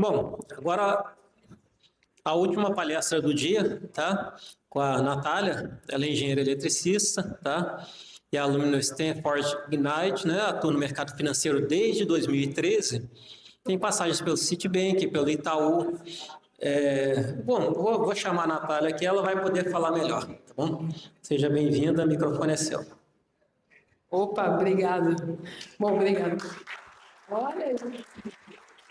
Bom, agora a última palestra do dia, tá? Com a Natália, ela é engenheira eletricista, tá? E é aluna no Stanford Ignite, né? Atua no mercado financeiro desde 2013. Tem passagens pelo Citibank, pelo Itaú. Bom, vou chamar a Natália aqui, ela vai poder falar melhor, tá bom? Seja bem-vinda, o microfone é seu. Opa, obrigada. Bom, obrigado. Olha aí.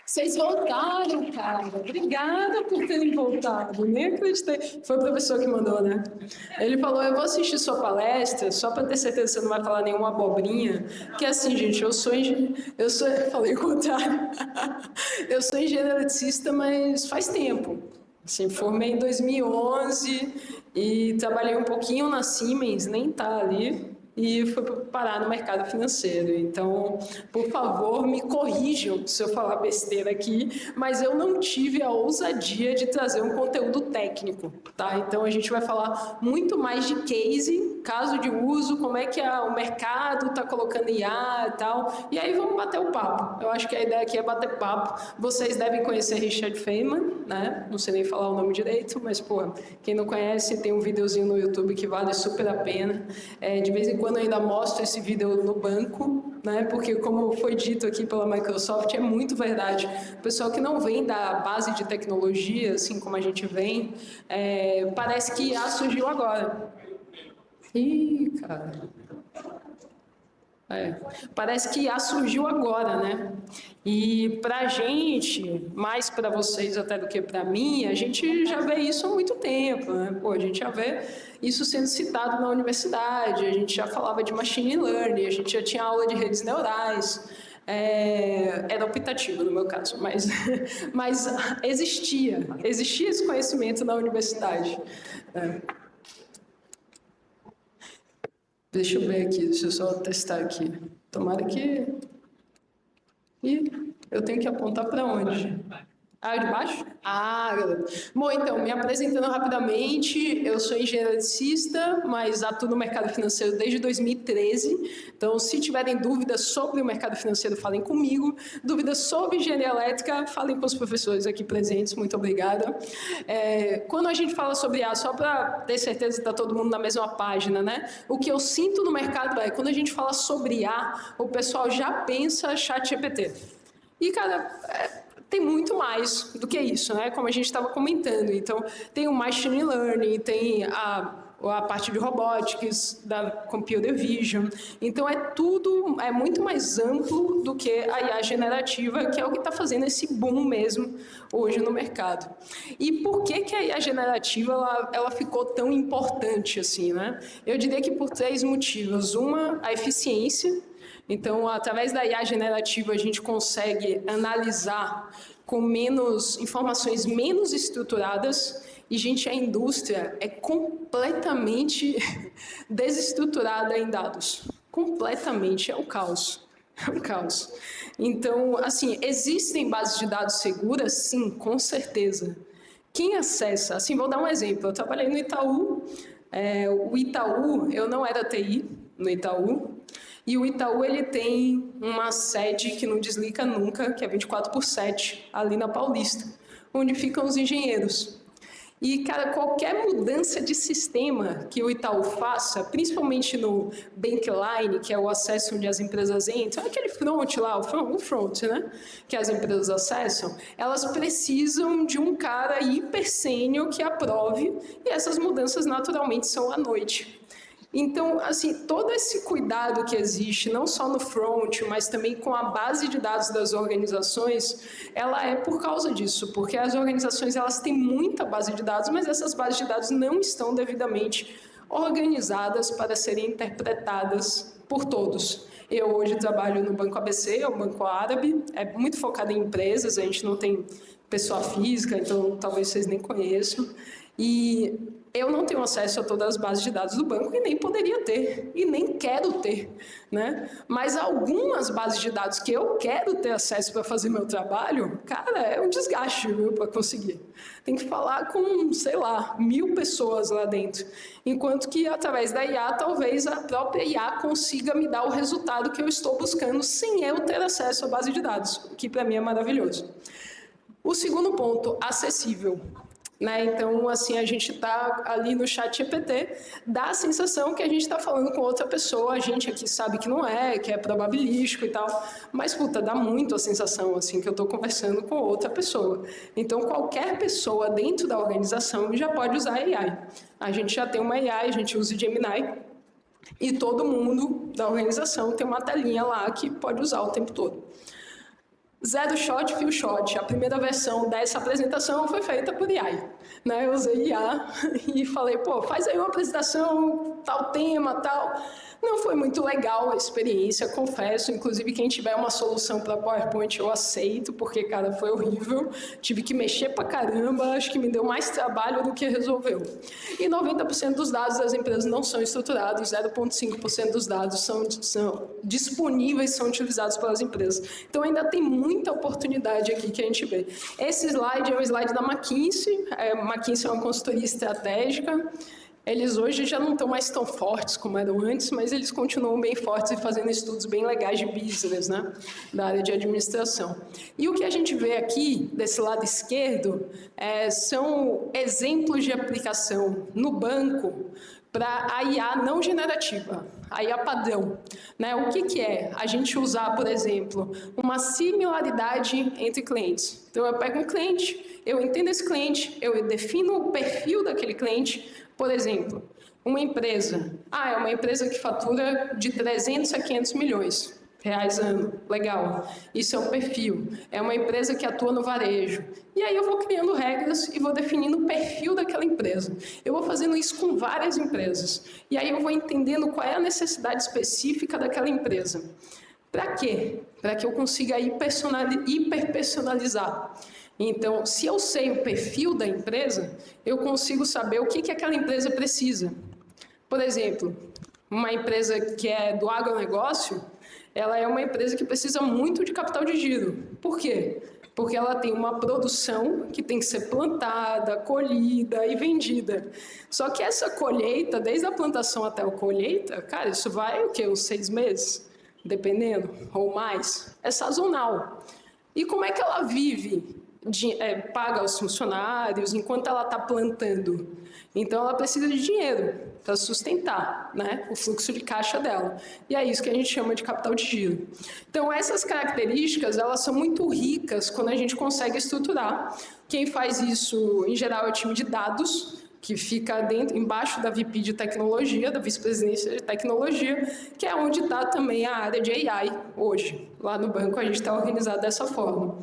Vocês voltaram, cara. Obrigada por terem voltado. Nem acreditei. Foi o professor que mandou, né? Ele falou, eu vou assistir sua palestra só para ter certeza que você não vai falar nenhuma abobrinha. Que assim, gente, eu falei o contrário. Eu sou engenheiro eletricista, mas faz tempo. Assim, formei em 2011 e trabalhei um pouquinho na Siemens, nem tá ali. E fui parar no mercado financeiro. Então, por favor, me corrijam se eu falar besteira aqui, mas eu não tive a ousadia de trazer um conteúdo técnico, tá? Então, a gente vai falar muito mais de case, caso de uso, como é que o mercado está colocando IA e tal, e aí vamos bater o papo. Eu acho que a ideia aqui é bater papo. Vocês devem conhecer Richard Feynman, né? Não sei nem falar o nome direito, mas, pô, quem não conhece, tem um videozinho no YouTube que vale super a pena. De vez em quando eu ainda mostro esse vídeo no banco, né? Porque como foi dito aqui pela Microsoft, é muito verdade. O pessoal que não vem da base de tecnologia, assim como a gente vem, parece que IA surgiu agora. Ih, cara. Parece que IA surgiu agora, né? E pra gente, mais para vocês até do que para mim, a gente já vê isso há muito tempo, né? Pô, a gente já vê isso sendo citado na universidade, a gente já falava de machine learning, a gente já tinha aula de redes neurais. Era optativo no meu caso, mas existia esse conhecimento na universidade. Deixa eu ver aqui, deixa eu só testar aqui. Tomara que... Ih, eu tenho que apontar para onde? De baixo? Galera. Bom, então, me apresentando rapidamente, eu sou engenheiro eletricista, mas atuo no mercado financeiro desde 2013. Então, se tiverem dúvidas sobre o mercado financeiro, falem comigo. Dúvidas sobre engenharia elétrica, falem com os professores aqui presentes. Muito obrigada. Quando a gente fala sobre IA, só para ter certeza que está todo mundo na mesma página, né? O que eu sinto no mercado quando a gente fala sobre IA, o pessoal já pensa ChatGPT. E, cara... tem muito mais do que isso, né? Como a gente estava comentando. Então, tem o Machine Learning, tem a parte de Robotics, da Computer Vision. Então, é muito mais amplo do que a IA generativa, que é o que está fazendo esse boom mesmo hoje no mercado. E por que a IA generativa ela ficou tão importante assim, né? Eu diria que por 3 motivos. Uma, a eficiência. Então, através da IA generativa, a gente consegue analisar com informações menos estruturadas. E, gente, a indústria é completamente desestruturada em dados. Completamente, é um caos. É um caos. Então, assim, existem bases de dados seguras? Sim, com certeza. Quem acessa? Assim, vou dar um exemplo. Eu trabalhei no Itaú. O Itaú, eu não era TI no Itaú. E o Itaú, ele tem uma sede que não desliga nunca, que é 24/7, ali na Paulista, onde ficam os engenheiros. E, cara, qualquer mudança de sistema que o Itaú faça, principalmente no Bankline, que é o acesso onde as empresas entram, aquele front lá, o front, né, que as empresas acessam, elas precisam de um cara hiper sênior que aprove, e essas mudanças naturalmente são à noite. Então, assim, todo esse cuidado que existe, não só no front, mas também com a base de dados das organizações, ela é por causa disso, porque as organizações elas têm muita base de dados, mas essas bases de dados não estão devidamente organizadas para serem interpretadas por todos. Eu hoje trabalho no Banco ABC, é um banco árabe, é muito focado em empresas, a gente não tem pessoa física, então talvez vocês nem conheçam. E eu não tenho acesso a todas as bases de dados do banco e nem poderia ter, e nem quero ter, né? Mas algumas bases de dados que eu quero ter acesso para fazer meu trabalho, cara, é um desgaste, viu, para conseguir. Tem que falar com, sei lá, 1000 pessoas lá dentro. Enquanto que, através da IA, talvez a própria IA consiga me dar o resultado que eu estou buscando sem eu ter acesso à base de dados, o que para mim é maravilhoso. O segundo ponto, acessível. Né? Então, assim, a gente está ali no chat GPT, dá a sensação que a gente está falando com outra pessoa, a gente aqui sabe que não é, que é probabilístico e tal, mas, puta, dá muito a sensação, assim, que eu estou conversando com outra pessoa. Então, qualquer pessoa dentro da organização já pode usar AI. A gente já tem uma AI, a gente usa o Gemini, e todo mundo da organização tem uma telinha lá que pode usar o tempo todo. Zero shot, few shot. A primeira versão dessa apresentação foi feita por AI. Né? Eu usei IA e falei, pô, faz aí uma apresentação, tal tema, tal. Não foi muito legal a experiência, confesso. Inclusive, quem tiver uma solução para PowerPoint, eu aceito, porque, cara, foi horrível. Tive que mexer pra caramba, acho que me deu mais trabalho do que resolveu. E 90% dos dados das empresas não são estruturados, 0,5% dos dados são disponíveis, são utilizados pelas empresas. Então, ainda tem muita oportunidade aqui que a gente vê. Esse slide é um slide da McKinsey. McKinsey é uma consultoria estratégica. Eles hoje já não estão mais tão fortes como eram antes, mas eles continuam bem fortes e fazendo estudos bem legais de business, né? Da área de administração. E o que a gente vê aqui, desse lado esquerdo, são exemplos de aplicação no banco para a IA não generativa, a IA padrão. Né? O que é? A gente usar, por exemplo, uma similaridade entre clientes. Então, eu pego um cliente, eu entendo esse cliente, eu defino o perfil daquele cliente. Por exemplo, uma empresa. É uma empresa que fatura de 300 a 500 milhões reais ano. Legal. Isso é um perfil. É uma empresa que atua no varejo. E aí eu vou criando regras e vou definindo o perfil daquela empresa. Eu vou fazendo isso com várias empresas. E aí eu vou entendendo qual é a necessidade específica daquela empresa. Para quê? Para que eu consiga hiperpersonalizar. Então, se eu sei o perfil da empresa, eu consigo saber o que aquela empresa precisa. Por exemplo, uma empresa que é do agronegócio, ela é uma empresa que precisa muito de capital de giro. Por quê? Porque ela tem uma produção que tem que ser plantada, colhida e vendida. Só que essa colheita, desde a plantação até a colheita, cara, isso vai o quê? Uns 6 meses? Dependendo, ou mais. É sazonal. E como é que ela vive? Paga os funcionários enquanto ela está plantando. Então, ela precisa de dinheiro para sustentar, né, o fluxo de caixa dela. E é isso que a gente chama de capital de giro. Então, essas características, elas são muito ricas quando a gente consegue estruturar. Quem faz isso, em geral, é o time de dados, que fica embaixo da VP de tecnologia, da vice-presidência de tecnologia, que é onde está também a área de AI hoje. Lá no banco, a gente está organizado dessa forma.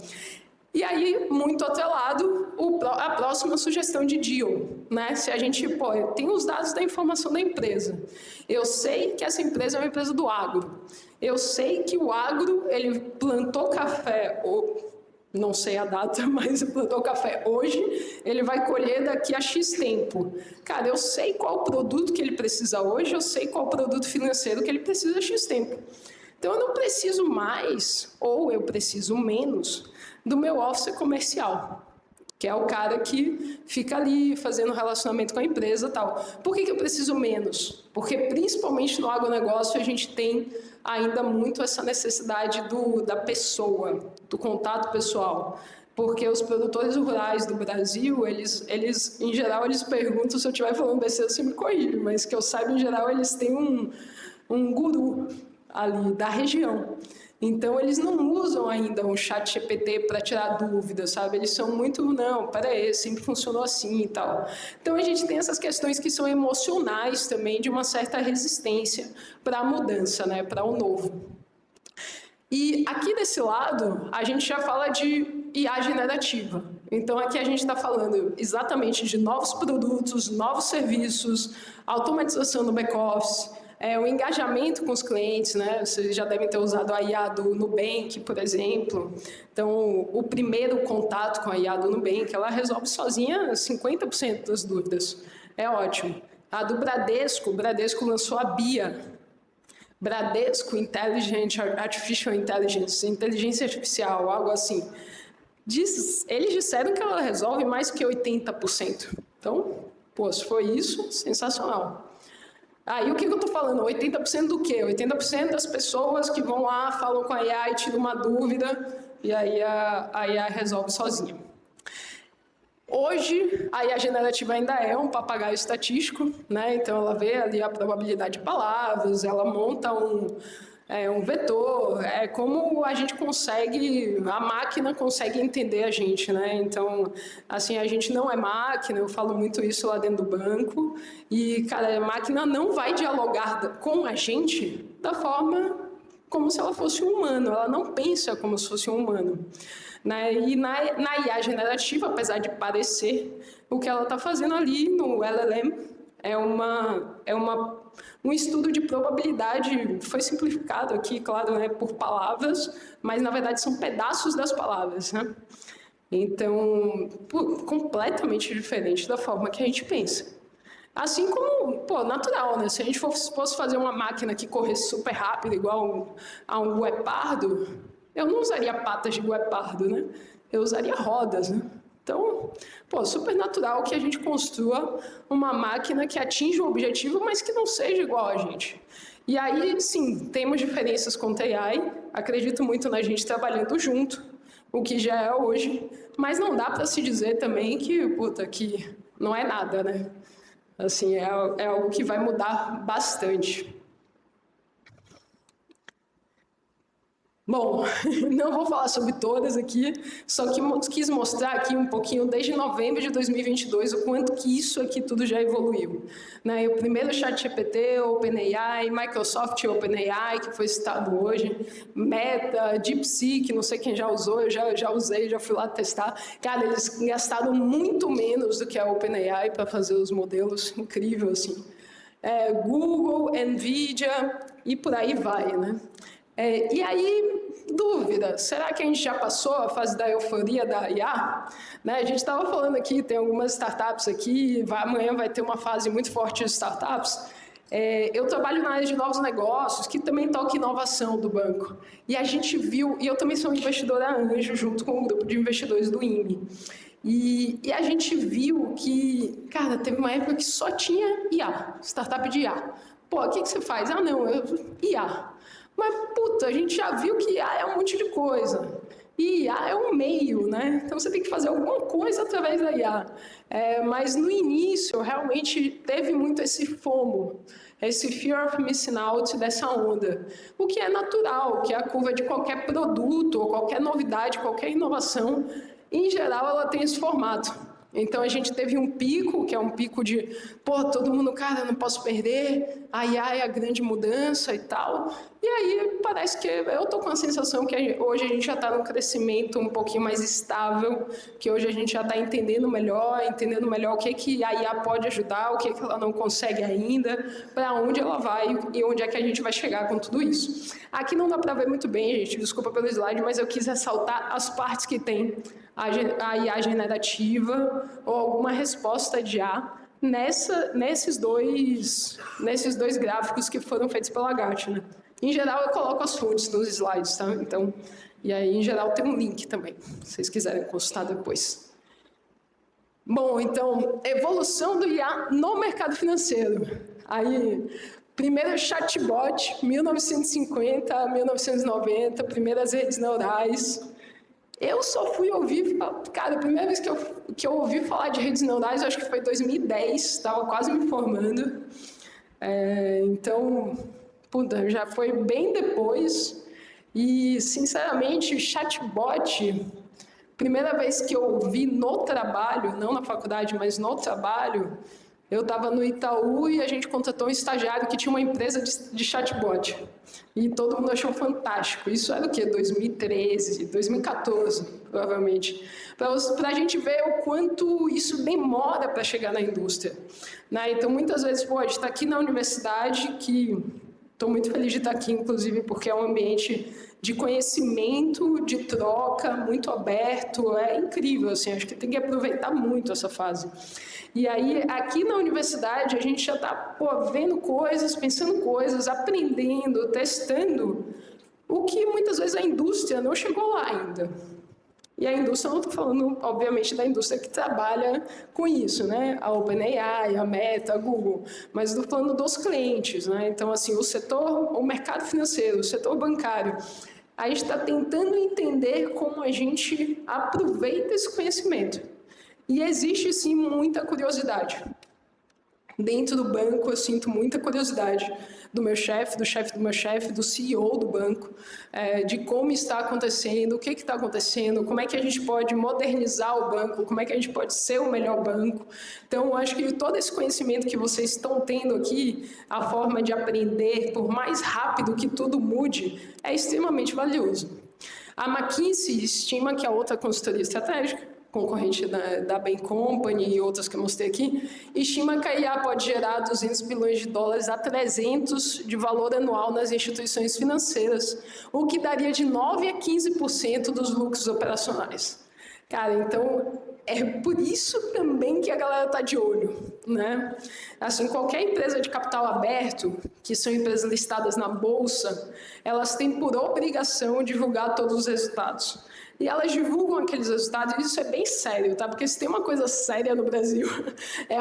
E aí, muito atrelado, a próxima sugestão de deal, né? Se a gente tem os dados da informação da empresa, eu sei que essa empresa é uma empresa do agro, eu sei que o agro, ele plantou café, não sei a data, mas plantou café hoje, ele vai colher daqui a X tempo. Cara, eu sei qual produto que ele precisa hoje, eu sei qual produto financeiro que ele precisa a X tempo. Então, eu não preciso mais, ou eu preciso menos, do meu officer comercial, que é o cara que fica ali fazendo relacionamento com a empresa e tal. Por que eu preciso menos? Porque, principalmente no agronegócio, a gente tem ainda muito essa necessidade da pessoa, do contato pessoal. Porque os produtores rurais do Brasil, eles em geral, eles perguntam, se eu estiver falando besteira, você me corrige, mas que eu saiba, em geral, eles têm um guru ali da região. Então, eles não usam ainda um chat GPT para tirar dúvidas, sabe? Eles são muito, não, peraí, sempre funcionou assim e tal. Então, a gente tem essas questões que são emocionais também, de uma certa resistência para a mudança, né? Para o novo. E aqui desse lado, a gente já fala de IA generativa. Então, aqui a gente está falando exatamente de novos produtos, novos serviços, automatização no back-office, o engajamento com os clientes, né? Vocês já devem ter usado a IA do Nubank, por exemplo. Então, o primeiro contato com a IA do Nubank, ela resolve sozinha 50% das dúvidas. É ótimo. A do Bradesco, o Bradesco lançou a BIA, Bradesco Artificial Intelligence, inteligência artificial, algo assim. Eles disseram que ela resolve mais que 80%. Então, se foi isso, sensacional. Aí o que eu estou falando? 80% do quê? 80% das pessoas que vão lá, falam com a IA e tiram uma dúvida, e aí a IA resolve sozinha. Hoje, a IA generativa ainda é um papagaio estatístico, né? Então, ela vê ali a probabilidade de palavras, ela monta um vetor, é como a gente consegue, a máquina consegue entender a gente, né? Então, assim, a gente não é máquina, eu falo muito isso lá dentro do banco, e, cara, a máquina não vai dialogar com a gente da forma como se ela fosse um humano, ela não pensa como se fosse um humano. Né? E na IA generativa, apesar de parecer, o que ela está fazendo ali no LLM um estudo de probabilidade, foi simplificado aqui, claro, né, por palavras, mas na verdade são pedaços das palavras, né? Então, completamente diferente da forma que a gente pensa. Assim como, natural, né? Se a gente fosse fazer uma máquina que corresse super rápido, igual a um guepardo, eu não usaria patas de guepardo, né? Eu usaria rodas, né? Então, super natural que a gente construa uma máquina que atinja o objetivo, mas que não seja igual a gente. E aí, sim, temos diferenças com a AI, acredito muito na gente trabalhando junto, o que já é hoje, mas não dá para se dizer também que não é nada, né? Assim, é algo que vai mudar bastante. Bom, não vou falar sobre todas aqui, só que quis mostrar aqui um pouquinho, desde novembro de 2022, o quanto que isso aqui tudo já evoluiu. Né? O primeiro ChatGPT, OpenAI, Microsoft OpenAI, que foi citado hoje, Meta, DeepSeek, não sei quem já usou, eu já usei, já fui lá testar. Cara, eles gastaram muito menos do que a OpenAI para fazer os modelos, incrível assim. Google, Nvidia e por aí vai, né? E aí, dúvida, será que a gente já passou a fase da euforia da IA? Né, a gente estava falando aqui, tem algumas startups aqui, amanhã vai ter uma fase muito forte de startups. Eu trabalho na área de novos negócios, que também toca inovação do banco. E a gente viu, e eu também sou investidora anjo, junto com um grupo de investidores do INE. E a gente viu que, cara, teve uma época que só tinha IA, startup de IA. O que você faz? IA. Mas, a gente já viu que IA é um monte de coisa. E IA é um meio, né? Então, você tem que fazer alguma coisa através da IA. Mas, no início, realmente teve muito esse FOMO, esse Fear of Missing Out dessa onda. O que é natural, que é a curva de qualquer produto, ou qualquer novidade, qualquer inovação, em geral, ela tem esse formato. Então, a gente teve um pico, que é um pico de, todo mundo, cara, não posso perder, a IA é a grande mudança e tal. E aí, parece que eu estou com a sensação que hoje a gente já está num crescimento um pouquinho mais estável, que hoje a gente já está entendendo melhor o que a IA pode ajudar, o que ela não consegue ainda, para onde ela vai e onde é que a gente vai chegar com tudo isso. Aqui não dá para ver muito bem, gente, desculpa pelo slide, mas eu quis ressaltar as partes que tem a IA generativa ou alguma resposta de IA nesses dois gráficos que foram feitos pela Gartner. Em geral, eu coloco as fontes nos slides, tá? Então, e aí, em geral, tem um link também, se vocês quiserem consultar depois. Bom, então, evolução do IA no mercado financeiro. Aí, primeiro chatbot, 1950, 1990, primeiras redes neurais. Eu só fui ouvir, cara, a primeira vez que eu ouvi falar de redes neurais, eu acho que foi em 2010, estava quase me formando. Então, já foi bem depois. E, sinceramente, chatbot, primeira vez que eu ouvi no trabalho, não na faculdade, mas no trabalho, eu estava no Itaú e a gente contratou um estagiário que tinha uma empresa de chatbot. E todo mundo achou fantástico. Isso era o quê? 2013, 2014, provavelmente. Para a gente ver o quanto isso demora para chegar na indústria. Né? Então, muitas vezes, a gente está aqui na universidade, que estou muito feliz de estar aqui, inclusive, porque é um ambiente de conhecimento, de troca, muito aberto. É incrível, assim, acho que tem que aproveitar muito essa fase. E aí, aqui na universidade, a gente já está vendo coisas, pensando coisas, aprendendo, testando, o que muitas vezes a indústria não chegou lá ainda. E a indústria, não estou falando, obviamente, da indústria que trabalha com isso, né? A OpenAI, a Meta, a Google, mas estou falando dos clientes, né? Então, assim, o mercado financeiro, o setor bancário, a gente está tentando entender como a gente aproveita esse conhecimento. E existe, sim, muita curiosidade. Dentro do banco, eu sinto muita curiosidade do meu chefe, do chefe do meu chefe, do CEO do banco, de como está acontecendo, o que está acontecendo, como é que a gente pode modernizar o banco, como é que a gente pode ser o melhor banco. Então, eu acho que todo esse conhecimento que vocês estão tendo aqui, a forma de aprender, por mais rápido que tudo mude, é extremamente valioso. A McKinsey estima que a outra consultoria estratégica, concorrente da Bain Company e outras que eu mostrei aqui, estima que a IA pode gerar 200 bilhões de dólares a 300 de valor anual nas instituições financeiras, o que daria de 9% a 15% dos lucros operacionais. Cara, então é por isso também que a galera está de olho, né? Assim, qualquer empresa de capital aberto, que são empresas listadas na bolsa, elas têm por obrigação divulgar todos os resultados. E elas divulgam aqueles resultados, e isso é bem sério, tá? Porque se tem uma coisa séria no Brasil, é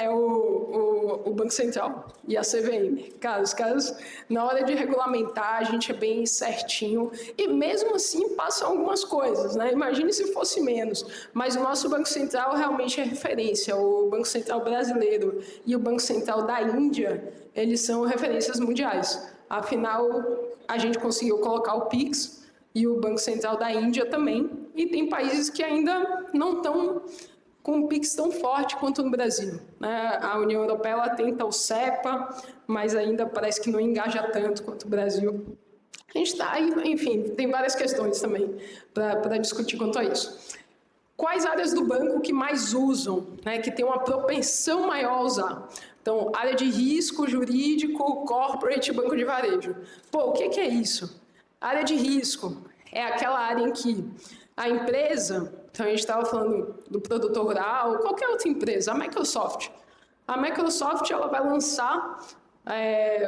o Banco Central e a CVM. Cara, os caras, na hora de regulamentar, a gente é bem certinho, e mesmo assim passam algumas coisas, né? Imagine se fosse menos, mas o nosso Banco Central realmente é referência. O Banco Central brasileiro e o Banco Central da Índia, eles são referências mundiais. Afinal, a gente conseguiu colocar o PIX, e o Banco Central da Índia também, e tem países que ainda não estão com um PIX tão forte quanto no Brasil, né? A União Europeia ela tenta o CEPA, mas ainda parece que não engaja tanto quanto o Brasil. A gente está, enfim, tem várias questões também para discutir quanto a isso. Quais áreas do banco que mais usam, né, que tem uma propensão maior a usar? Então, área de risco, jurídico, corporate, banco de varejo. Pô, o que é isso? A área de risco é aquela área em que a empresa, então a gente estava falando do produtor rural, qualquer outra empresa, a Microsoft. A Microsoft ela vai lançar,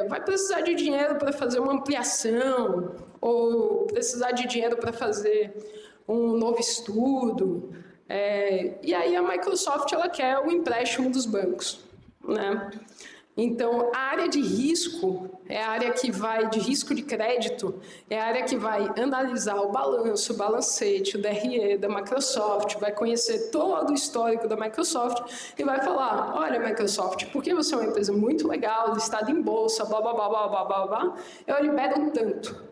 vai precisar de dinheiro para fazer uma ampliação, ou precisar de dinheiro para fazer um novo estudo. E aí a Microsoft ela quer o empréstimo dos bancos, né? Então, a área de risco é a área que vai, de risco de crédito, é a área que vai analisar o balanço, o balancete, o DRE da Microsoft, vai conhecer todo o histórico da Microsoft e vai falar, olha, Microsoft, porque você é uma empresa muito legal, listada em bolsa, blá, blá, blá, blá, blá, blá, blá, eu libero um tanto.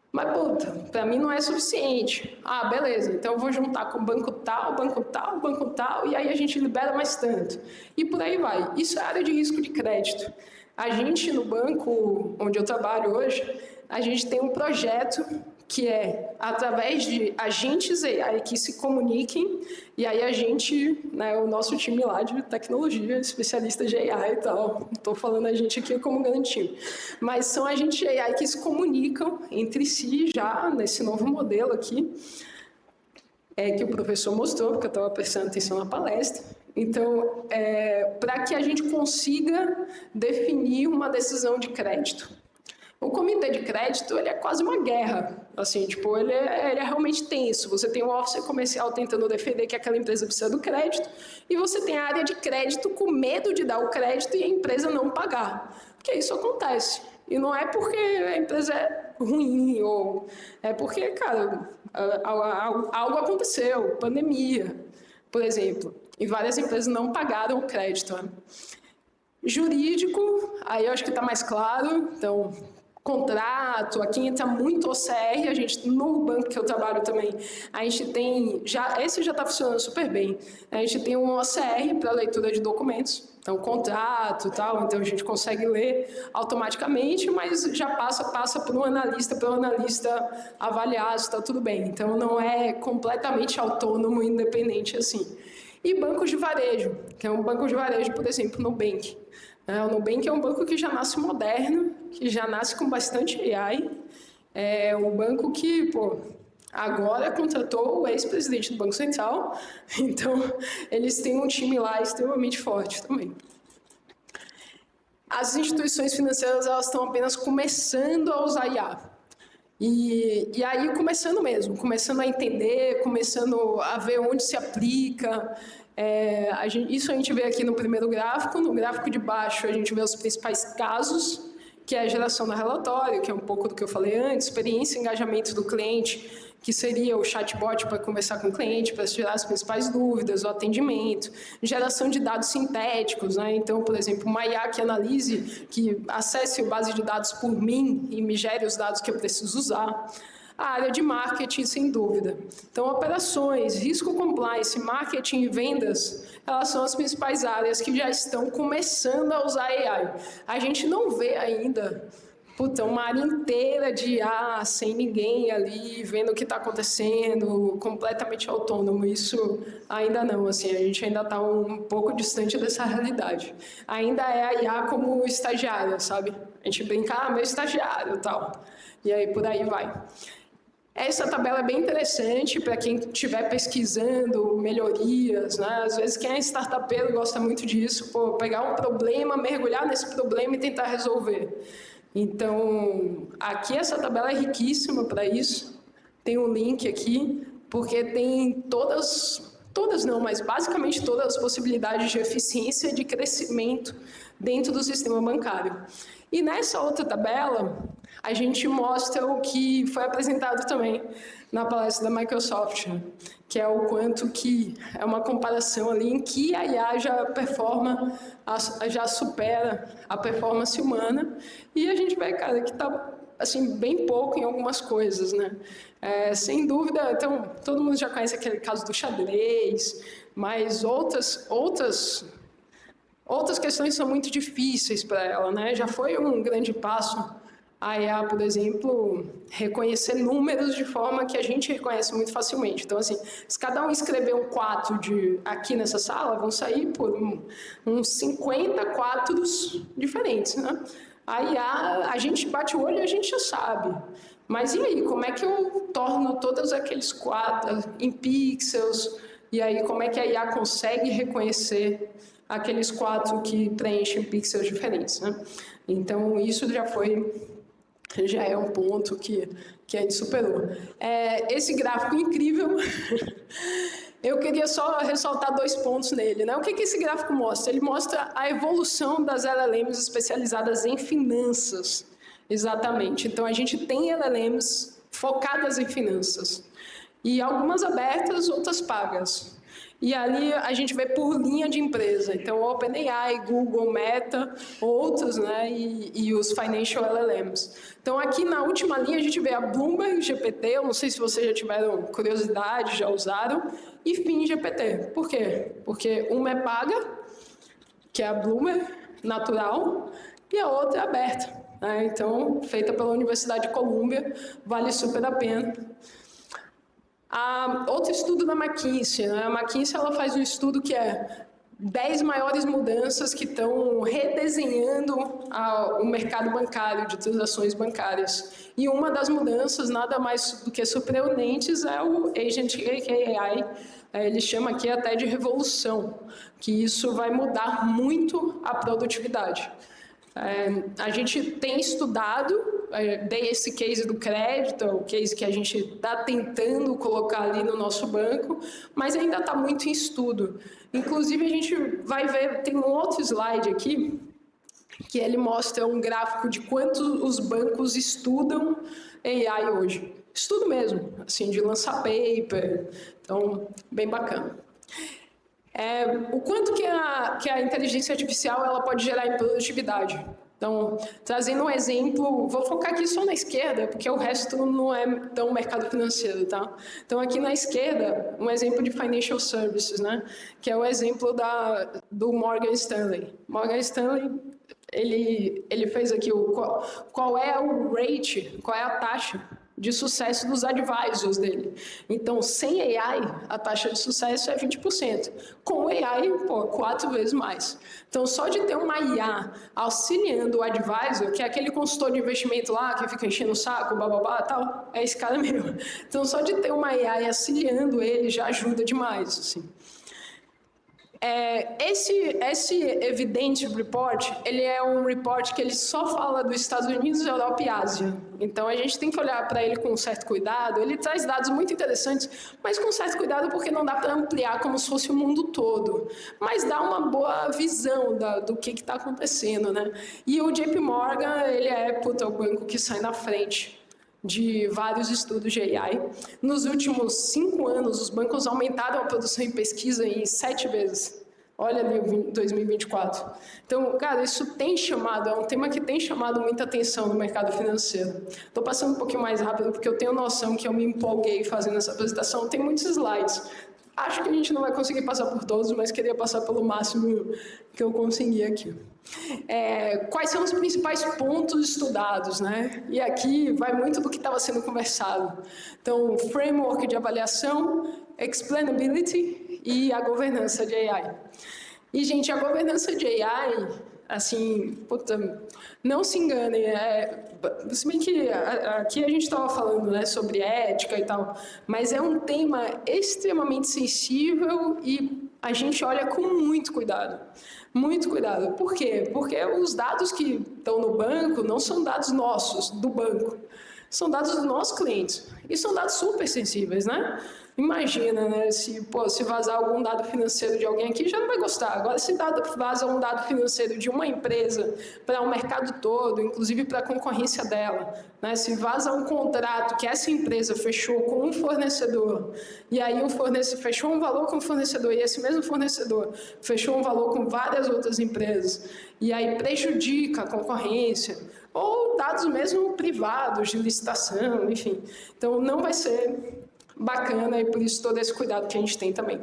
Mas, puta, para mim não é suficiente. Ah, beleza, então eu vou juntar com o banco tal, banco tal, banco tal, e aí a gente libera mais tanto. E por aí vai. Isso é área de risco de crédito. A gente, no banco onde eu trabalho hoje, a gente tem um projeto que é através de agentes AI que se comuniquem, e aí a gente, né, o nosso time lá de tecnologia, especialista de AI e tal, não estou falando a gente aqui como grande time, mas são agentes de AI que se comunicam entre si já nesse novo modelo aqui, que o professor mostrou, porque eu estava prestando atenção na palestra. Então, para que a gente consiga definir uma decisão de crédito. O comitê de crédito, ele é quase uma guerra, assim, tipo, ele é realmente tenso. Você tem o officer comercial tentando defender que aquela empresa precisa do crédito, e você tem a área de crédito com medo de dar o crédito e a empresa não pagar. Porque isso acontece. E não é porque a empresa é ruim, ou é porque, cara, algo aconteceu, pandemia, por exemplo, e várias empresas não pagaram o crédito. Né? Jurídico, aí eu acho que está mais claro, então... contrato, aqui entra muito OCR, a gente, no banco que eu trabalho também, a gente tem, esse já está funcionando super bem, a gente tem um OCR para leitura de documentos, então contrato e tal, então a gente consegue ler automaticamente, mas já passa por um analista, para o analista avaliar se está tudo bem, então não é completamente autônomo e independente assim. E bancos de varejo, que é um banco de varejo, por exemplo, Nubank. O Nubank é um banco que já nasce moderno, que já nasce com bastante AI. É um banco que, agora contratou o ex-presidente do Banco Central, então eles têm um time lá extremamente forte também. As instituições financeiras elas estão apenas começando a usar IA. E aí começando a entender, começando a ver onde se aplica. Isso a gente vê aqui no primeiro gráfico. No gráfico de baixo a gente vê os principais casos que é a geração do relatório, que é um pouco do que eu falei antes, experiência e engajamento do cliente, que seria o chatbot para conversar com o cliente, para gerar as principais dúvidas, o atendimento, geração de dados sintéticos, né? Então, por exemplo, uma IA que analise, que acesse a base de dados por mim e me gere os dados que eu preciso usar. A área de marketing, sem dúvida. Então, operações, risco compliance, marketing e vendas, elas são as principais áreas que já estão começando a usar AI. A gente não vê ainda uma área inteira de IA sem ninguém ali vendo o que está acontecendo, completamente autônomo. Isso ainda não, assim, a gente ainda está um pouco distante dessa realidade. Ainda é a IA como estagiária, sabe? A gente brinca, meu estagiário e tal. E aí por aí vai. Essa tabela é bem interessante para quem estiver pesquisando melhorias, né? Às vezes quem é startupeiro gosta muito disso, pegar um problema, mergulhar nesse problema e tentar resolver. Então, aqui essa tabela é riquíssima para isso. Tem um link aqui, porque tem todas não, mas basicamente todas as possibilidades de eficiência e de crescimento dentro do sistema bancário. E nessa outra tabela, a gente mostra o que foi apresentado também na palestra da Microsoft, né? Que é o quanto que é uma comparação ali em que a IA já supera a performance humana, e a gente vê, cara, que está assim, bem pouco em algumas coisas, né? Sem dúvida, então, todo mundo já conhece aquele caso do xadrez, mas outras questões são muito difíceis para ela, né? Já foi um grande passo a IA, por exemplo, reconhecer números de forma que a gente reconhece muito facilmente. Então, assim, se cada um escrever um 4 aqui nessa sala, vão sair por uns 50 4s diferentes, né? A IA, a gente bate o olho e a gente já sabe. Mas e aí, como é que eu torno todos aqueles 4 em pixels? E aí, como é que a IA consegue reconhecer aqueles 4 que preenchem pixels diferentes, né? Então, isso já é um ponto que a gente superou. Esse gráfico incrível, eu queria só ressaltar 2 pontos nele, né? O que esse gráfico mostra? Ele mostra a evolução das LLMs especializadas em finanças, exatamente. Então, a gente tem LLMs focadas em finanças, e algumas abertas, outras pagas. E ali a gente vê por linha de empresa, então OpenAI, Google, Meta, outros, né, e os Financial LLMs. Então aqui na última linha a gente vê a Bloomberg GPT, eu não sei se vocês já tiveram curiosidade, já usaram, e FinGPT. Por quê? Porque uma é paga, que é a Bloomberg, natural, e a outra é aberta, né? Então, feita pela Universidade de Colômbia, vale super a pena. Outro estudo da McKinsey, né? A McKinsey ela faz um estudo que é 10 maiores mudanças que estão redesenhando o mercado bancário, de transações bancárias. E uma das mudanças, nada mais do que surpreendentes, é o Agentic AI. Ele chama aqui até de revolução, que isso vai mudar muito a produtividade. A gente tem estudado, dei esse case do crédito, o case que a gente está tentando colocar ali no nosso banco, mas ainda está muito em estudo. Inclusive, a gente vai ver, tem um outro slide aqui, que ele mostra um gráfico de quanto os bancos estudam AI hoje. Estudo mesmo, assim, de lançar paper, então, bem bacana. O quanto que a inteligência artificial ela pode gerar em produtividade. Então, trazendo um exemplo, vou focar aqui só na esquerda, porque o resto não é tão mercado financeiro, tá? Então, aqui na esquerda, um exemplo de financial services, né? Que é o exemplo do Morgan Stanley. Morgan Stanley, ele fez aqui qual é o rate, qual é a taxa de sucesso dos advisors dele. Então, sem AI, a taxa de sucesso é 20%. Com AI, 4 vezes mais. Então, só de ter uma IA auxiliando o advisor, que é aquele consultor de investimento lá, que fica enchendo o saco, bababá, tal, é esse cara mesmo. Então, só de ter uma AI auxiliando ele já ajuda demais, assim. Esse Evidence Report, ele é um report que ele só fala dos Estados Unidos, Europa e Ásia. Então, a gente tem que olhar para ele com um certo cuidado. Ele traz dados muito interessantes, mas com certo cuidado porque não dá para ampliar como se fosse o mundo todo. Mas dá uma boa visão do que está acontecendo, né? E o JP Morgan, ele é o banco que sai na frente de vários estudos de AI. Nos últimos 5 anos, os bancos aumentaram a produção em pesquisa em 7 vezes. Olha ali o 2024. Então, cara, isso tem chamado, é um tema que tem chamado muita atenção no mercado financeiro. Estou passando um pouquinho mais rápido, porque eu tenho noção que eu me empolguei fazendo essa apresentação. Tem muitos slides. Acho que a gente não vai conseguir passar por todos, mas queria passar pelo máximo que eu consegui aqui. Quais são os principais pontos estudados, né? E aqui vai muito do que estava sendo conversado. Então, framework de avaliação, explainability e a governança de AI. E, gente, a governança de AI, assim, não se enganem, se bem que aqui a gente estava falando, né, sobre ética e tal, mas é um tema extremamente sensível e a gente olha com muito cuidado. Muito cuidado. Por quê? Porque os dados que estão no banco não são dados nossos, do banco. São dados dos nossos clientes. E são dados super sensíveis, né? Imagina, né? Se vazar algum dado financeiro de alguém aqui, já não vai gostar. Agora, se vaza um dado financeiro de uma empresa para o mercado todo, inclusive para a concorrência dela, né? Se vaza um contrato que essa empresa fechou com um fornecedor, e aí o fornecedor fechou um valor com o fornecedor, e esse mesmo fornecedor fechou um valor com várias outras empresas, e aí prejudica a concorrência, ou dados mesmo privados de licitação, enfim. Então, não vai ser bacana e por isso todo esse cuidado que a gente tem também.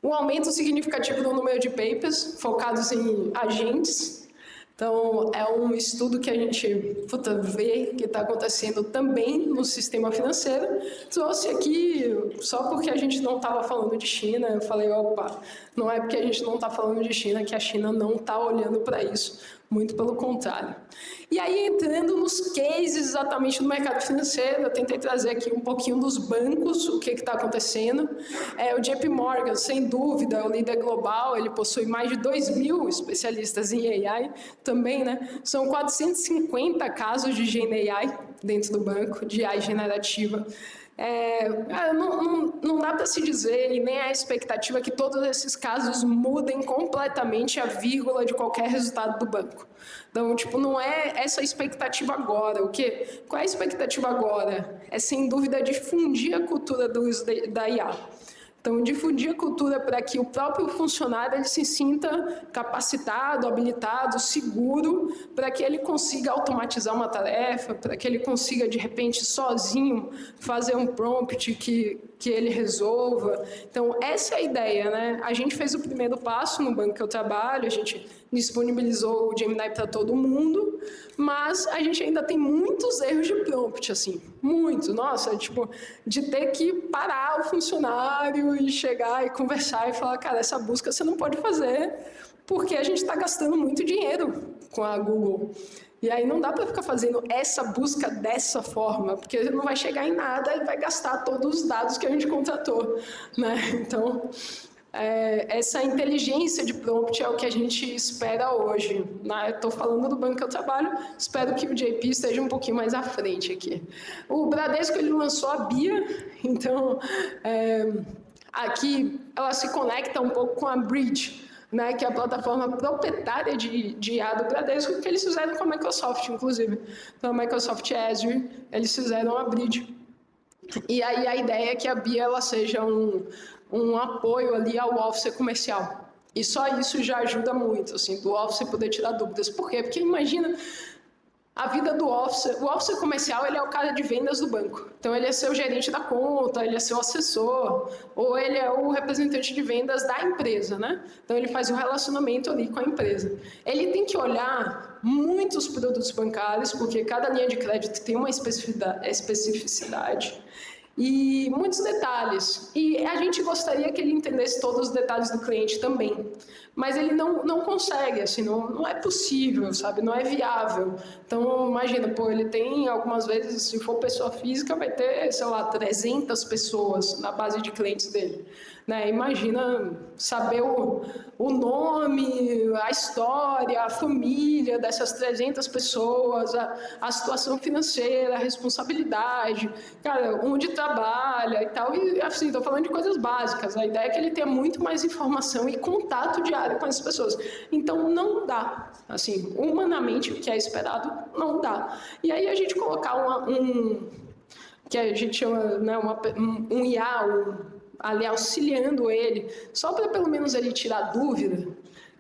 Um aumento significativo no número de papers focados em agentes. Então, é um estudo que a gente vê que está acontecendo também no sistema financeiro. Trouxe aqui, só porque a gente não estava falando de China, eu falei, opa, não é porque a gente não está falando de China que a China não está olhando para isso. Muito pelo contrário. E aí, entrando nos cases exatamente do mercado financeiro, eu tentei trazer aqui um pouquinho dos bancos, o que está acontecendo. O JP Morgan, sem dúvida, é o líder global, ele possui mais de 2.000 especialistas em AI também, né? São 450 casos de Gen AI dentro do banco, de AI generativa. Não dá para se dizer, e nem a expectativa que todos esses casos mudem completamente a vírgula de qualquer resultado do banco. Então, não é essa a expectativa agora. Qual é a expectativa agora? É, sem dúvida, difundir a cultura do uso da IA. Então, difundir a cultura para que o próprio funcionário ele se sinta capacitado, habilitado, seguro, para que ele consiga automatizar uma tarefa, para que ele consiga, de repente, sozinho, fazer um prompt que ele resolva. Então, essa é a ideia, né? A gente fez o primeiro passo no banco que eu trabalho, a gente disponibilizou o Gemini para todo mundo, mas a gente ainda tem muitos erros de prompt, assim, muitos. Nossa, de ter que parar o funcionário e chegar e conversar e falar, cara, essa busca você não pode fazer porque a gente está gastando muito dinheiro com a Google. E aí não dá para ficar fazendo essa busca dessa forma, porque não vai chegar em nada e vai gastar todos os dados que a gente contratou, né? Então, essa inteligência de prompt é o que a gente espera hoje. Estou falando do banco que eu trabalho, espero que o JP esteja um pouquinho mais à frente aqui. O Bradesco ele lançou a BIA, então aqui ela se conecta um pouco com a Bridge, né, que é a plataforma proprietária de IA do Bradesco, que eles fizeram com a Microsoft, inclusive. Então, a Microsoft Azure, eles fizeram a Bridge. E aí a ideia é que a BIA ela seja um apoio ali ao Office comercial. E só isso já ajuda muito, assim, do Office poder tirar dúvidas. Por quê? Porque imagina a vida do Office. O Office comercial, ele é o cara de vendas do banco. Então, ele é seu gerente da conta, ele é seu assessor, ou ele é o representante de vendas da empresa, né? Então, ele faz o relacionamento ali com a empresa. Ele tem que olhar muitos produtos bancários, porque cada linha de crédito tem uma especificidade. e muitos detalhes. E a gente gostaria que ele entendesse todos os detalhes do cliente também, mas ele não consegue, assim, não é possível, sabe? Não é viável. Então, imagina, pô, ele tem algumas vezes, se for pessoa física, vai ter, sei lá, 300 pessoas na base de clientes dele. Né? Imagina saber o nome, a história, a família dessas 300 pessoas, a situação financeira, a responsabilidade, cara, onde trabalha e tal. E assim, estou falando de coisas básicas. A ideia é que ele tenha muito mais informação e contato diário com as pessoas. Então, não dá. Assim, humanamente, o que é esperado, não dá. E aí a gente colocar que a gente chama, né, um IA, ali auxiliando ele, só para pelo menos ele tirar dúvida.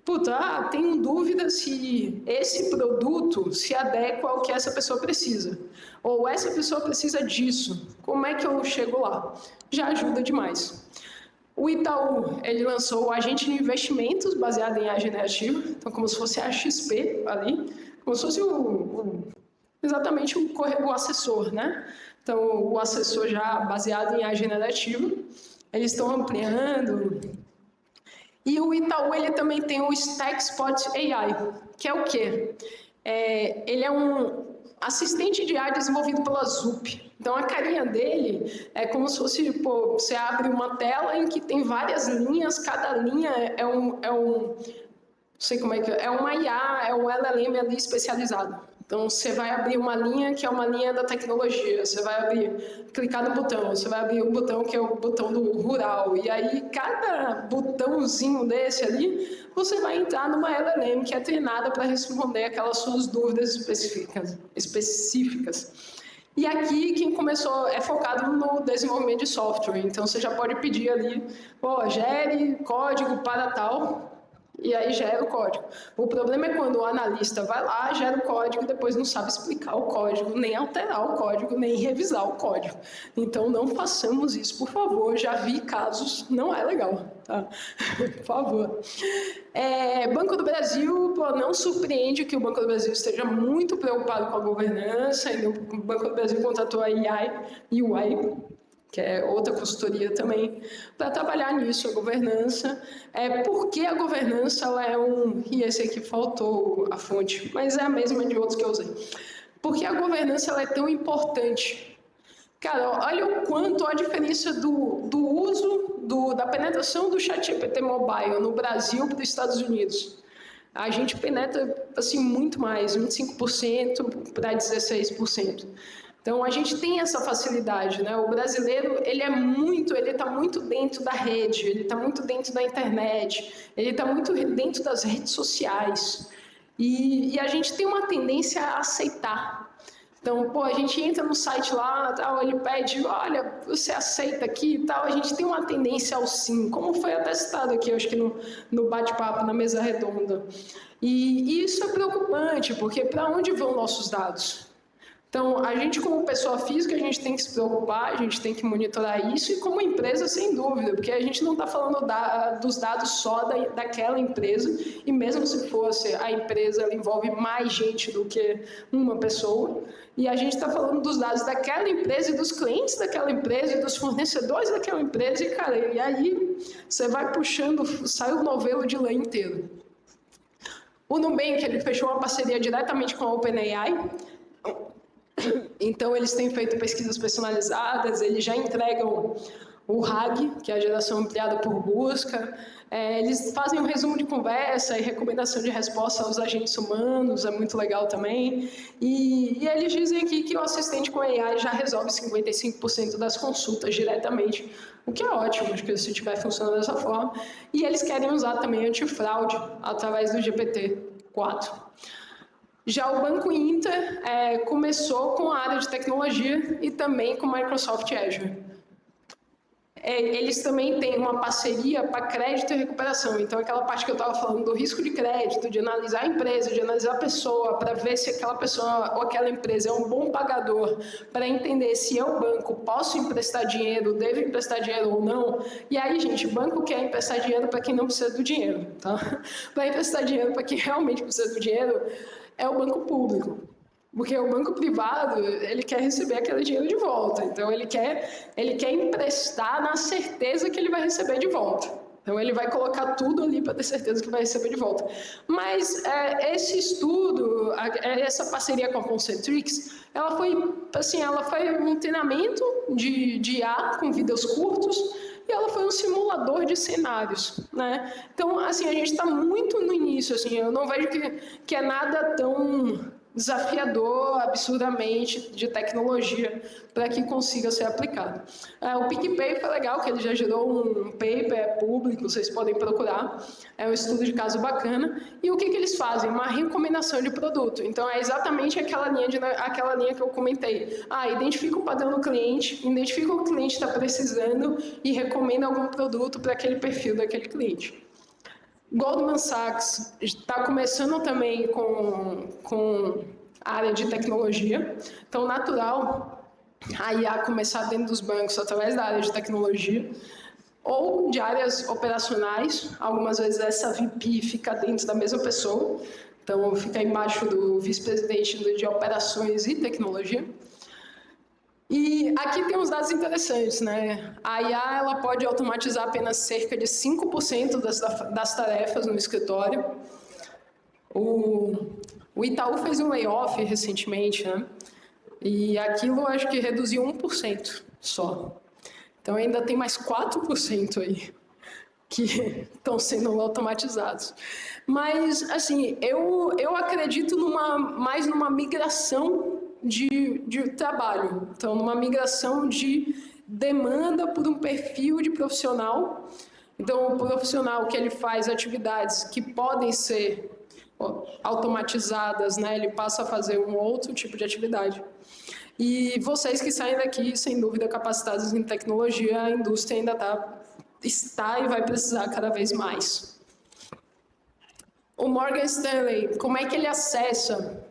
Puta, tenho dúvida se esse produto se adequa ao que essa pessoa precisa. Ou essa pessoa precisa disso. Como é que eu chego lá? Já ajuda demais. O Itaú, ele lançou o agente de investimentos baseado em IA generativa, então como se fosse a XP ali, como se fosse exatamente o assessor, né? Então, o assessor já baseado em IA generativa. Eles estão ampliando. E o Itaú, ele também tem o StackSpot AI, que é o quê? Ele é um assistente de IA desenvolvido pela Zup. Então, a carinha dele é como se fosse, pô, você abre uma tela em que tem várias linhas, cada linha não sei como é que é uma IA, é um LLM ali especializado. Então, você vai abrir uma linha que é uma linha da tecnologia, você vai clicar no botão, você vai abrir o botão que é o botão do rural, e aí cada botãozinho desse ali, você vai entrar numa LLM que é treinada para responder aquelas suas dúvidas específicas. E aqui, quem começou é focado no desenvolvimento de software, então você já pode pedir ali, gere código para tal, e aí gera o código. O problema é quando o analista vai lá, gera o código e depois não sabe explicar o código, nem alterar o código, nem revisar o código. Então não façamos isso, por favor. Já vi casos, não é legal, tá? Por favor. Banco do Brasil, não surpreende que o Banco do Brasil esteja muito preocupado com a governança. O Banco do Brasil contratou a UI, que é outra consultoria também, para trabalhar nisso, a governança. Porque a governança ela é e esse aqui faltou a fonte, mas é a mesma de outros que eu usei. Porque a governança ela é tão importante. Cara, olha o quanto a diferença do uso, da penetração do ChatGPT Mobile no Brasil para os Estados Unidos. A gente penetra assim, muito mais, 25% para 16%. Então, a gente tem essa facilidade, né? O brasileiro, ele está muito dentro da rede, ele está muito dentro da internet, ele está muito dentro das redes sociais. E a gente tem uma tendência a aceitar. Então, a gente entra no site lá, tal, ele pede, olha, você aceita aqui e tal, a gente tem uma tendência ao sim, como foi até citado aqui, eu acho que no bate-papo, na mesa redonda. E isso é preocupante, porque para onde vão nossos dados? Então, a gente como pessoa física, a gente tem que se preocupar, a gente tem que monitorar isso, e como empresa, sem dúvida, porque a gente não está falando dos dados só daquela empresa, e mesmo se fosse a empresa, ela envolve mais gente do que uma pessoa, e a gente está falando dos dados daquela empresa e dos clientes daquela empresa e dos fornecedores daquela empresa, e cara, e aí você vai puxando, sai o novelo de lã inteiro. O Nubank, ele fechou uma parceria diretamente com a OpenAI. Então, eles têm feito pesquisas personalizadas, eles já entregam o RAG, que é a geração ampliada por busca. Eles fazem um resumo de conversa e recomendação de resposta aos agentes humanos, é muito legal também. E eles dizem aqui que o assistente com AI já resolve 55% das consultas diretamente, o que é ótimo, acho que se estiver funcionando dessa forma. E eles querem usar também antifraude através do GPT-4. Já o Banco Inter começou com a área de tecnologia e também com Microsoft Azure. Eles também têm uma parceria para crédito e recuperação. Então, aquela parte que eu estava falando do risco de crédito, de analisar a empresa, de analisar a pessoa, para ver se aquela pessoa ou aquela empresa é um bom pagador, para entender se eu, banco, posso emprestar dinheiro, devo emprestar dinheiro ou não. E aí, gente, o banco quer emprestar dinheiro para quem não precisa do dinheiro. Tá? Para emprestar dinheiro para quem realmente precisa do dinheiro, é o banco público. Porque o banco privado, ele quer receber aquele dinheiro de volta. Então, ele quer emprestar na certeza que ele vai receber de volta. Então, ele vai colocar tudo ali para ter certeza que vai receber de volta. Mas esse estudo, essa parceria com a Concentrix, ela foi um treinamento de IA com vídeos curtos, e ela foi um simulador de cenários, né? Então, assim, a gente está muito no início, assim, eu não vejo que é nada tão desafiador, absurdamente, de tecnologia para que consiga ser aplicado. O PicPay foi legal, que ele já gerou um paper, é público, vocês podem procurar, é um estudo de caso bacana. E o que eles fazem? Uma recomendação de produto. Então, é exatamente aquela linha que eu comentei. Identifica o padrão do cliente, identifica o que o cliente está precisando e recomenda algum produto para aquele perfil daquele cliente. Goldman Sachs está começando também com a área de tecnologia. Então, natural a IA começar dentro dos bancos através da área de tecnologia ou de áreas operacionais. Algumas vezes essa VP fica dentro da mesma pessoa. Então, fica embaixo do vice-presidente de operações e tecnologia. E aqui tem uns dados interessantes, né? A IA ela pode automatizar apenas cerca de 5% das tarefas no escritório. O Itaú fez um layoff recentemente, né? E aquilo acho que reduziu 1% só. Então ainda tem mais 4% aí que estão sendo automatizados. Mas, assim, eu acredito mais numa migração de trabalho. Então, numa migração de demanda por um perfil de profissional. Então, o profissional que ele faz atividades que podem ser automatizadas, né? Ele passa a fazer um outro tipo de atividade. E vocês que saem daqui, sem dúvida, capacitados em tecnologia, a indústria ainda está e vai precisar cada vez mais. O Morgan Stanley, como é que ele acessa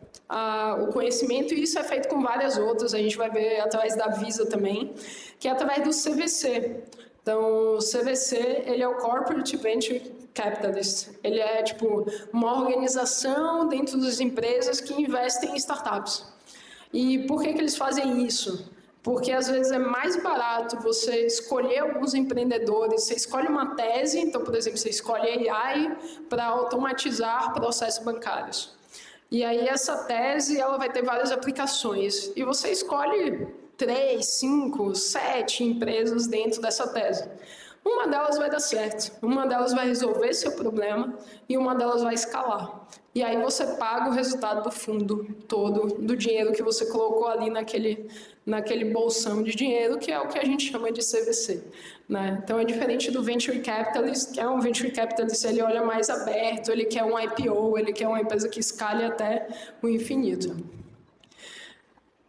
o conhecimento? E isso é feito com várias outras, a gente vai ver através da Visa também, que é através do CVC. Então, o CVC, ele é o Corporate Venture Capitalist. Ele é, tipo, uma organização dentro das empresas que investem em startups. E por que eles fazem isso? Porque, às vezes, é mais barato você escolher alguns empreendedores. Você escolhe uma tese, então, por exemplo, você escolhe AI para automatizar processos bancários. E aí, essa tese, ela vai ter várias aplicações. E você escolhe 3, 5, 7 empresas dentro dessa tese. Uma delas vai dar certo, uma delas vai resolver seu problema e uma delas vai escalar. E aí você paga o resultado do fundo todo, do dinheiro que você colocou ali naquele bolsão de dinheiro, que é o que a gente chama de CVC. Né? Então é diferente do Venture Capitalist, que é um Venture Capitalist, ele olha mais aberto, ele quer um IPO, ele quer uma empresa que escale até o infinito.